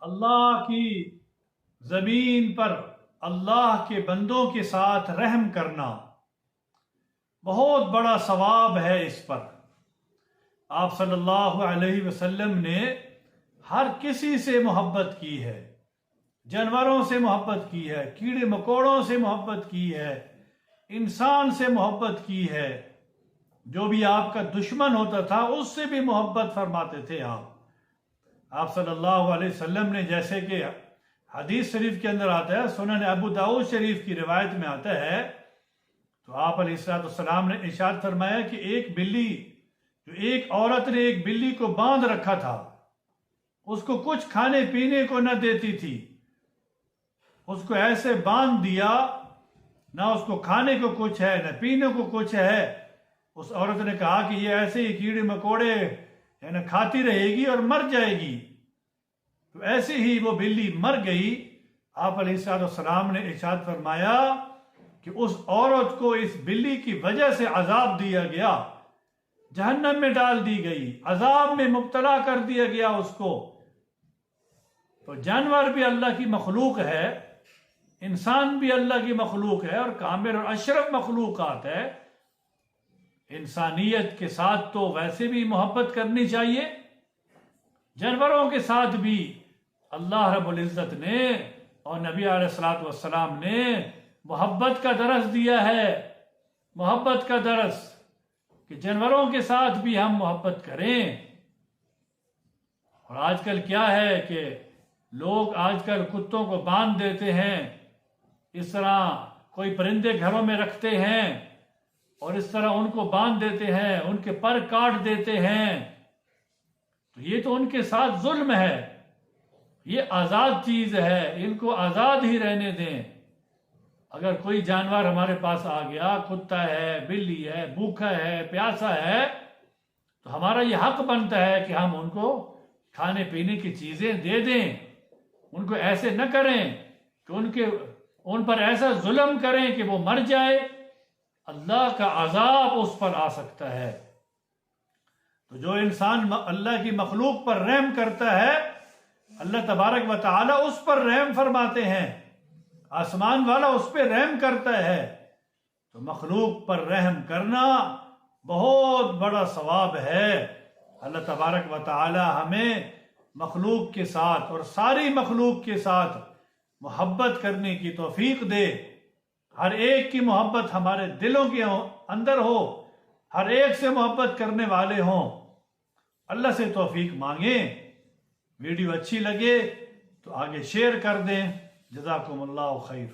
اللہ کی زمین پر اللہ کے بندوں کے ساتھ رحم کرنا بہت بڑا ثواب ہے اس پر۔ آپ صلی اللہ علیہ وسلم نے ہر کسی سے محبت کی ہے، جانوروں سے محبت کی ہے، کیڑے مکوڑوں سے محبت کی ہے، انسان سے محبت کی ہے، جو بھی آپ کا دشمن ہوتا تھا اس سے بھی محبت فرماتے تھے آپ صلی اللہ علیہ وسلم نے، جیسے کہ حدیث شریف کے اندر آتا ہے، سنن ابو داؤد شریف کی روایت میں آتا ہے، تو آپ علیہ السلام نے ارشاد فرمایا کہ ایک عورت نے ایک بلی کو باندھ رکھا تھا، اس کو کچھ کھانے پینے کو نہ دیتی تھی، اس کو ایسے باندھ دیا، نہ اس کو کھانے کو کچھ ہے نہ پینے کو کچھ ہے۔ اس عورت نے کہا کہ یہ ایسے ہی کیڑے مکوڑے یعنی کھاتی رہے گی اور مر جائے گی، تو ایسے ہی وہ بلی مر گئی۔ آپ علیہ السلام نے ارشاد فرمایا کہ اس عورت کو اس بلی کی وجہ سے عذاب دیا گیا، جہنم میں ڈال دی گئی، عذاب میں مبتلا کر دیا گیا اس کو۔ تو جانور بھی اللہ کی مخلوق ہے، انسان بھی اللہ کی مخلوق ہے اور کامل اور اشرف مخلوقات ہے۔ انسانیت کے ساتھ تو ویسے بھی محبت کرنی چاہیے، جانوروں کے ساتھ بھی اللہ رب العزت نے اور نبی علیہ الصلوۃ والسلام نے محبت کا درس دیا ہے، محبت کا درس کہ جانوروں کے ساتھ بھی ہم محبت کریں۔ اور آج کل کیا ہے کہ لوگ آج کل کتوں کو باندھ دیتے ہیں، اس طرح کوئی پرندے گھروں میں رکھتے ہیں اور اس طرح ان کو باندھ دیتے ہیں، ان کے پر کاٹ دیتے ہیں، تو یہ تو ان کے ساتھ ظلم ہے۔ یہ آزاد چیز ہے، ان کو آزاد ہی رہنے دیں۔ اگر کوئی جانور ہمارے پاس آ گیا، کتا ہے، بلی ہے، بھوکا ہے، پیاسا ہے، تو ہمارا یہ حق بنتا ہے کہ ہم ان کو کھانے پینے کی چیزیں دے دیں، ان کو ایسے نہ کریں کہ ان پر ایسا ظلم کریں کہ وہ مر جائے، اللہ کا عذاب اس پر آ سکتا ہے۔ تو جو انسان اللہ کی مخلوق پر رحم کرتا ہے، اللہ تبارک و تعالی اس پر رحم فرماتے ہیں، آسمان والا اس پہ رحم کرتا ہے۔ تو مخلوق پر رحم کرنا بہت بڑا ثواب ہے۔ اللہ تبارک و تعالی ہمیں مخلوق کے ساتھ اور ساری مخلوق کے ساتھ محبت کرنے کی توفیق دے، ہر ایک کی محبت ہمارے دلوں کے اندر ہو، ہر ایک سے محبت کرنے والے ہوں۔ اللہ سے توفیق مانگیں۔ ویڈیو اچھی لگے تو آگے شیئر کر دیں۔ جزاکم اللہ خیر۔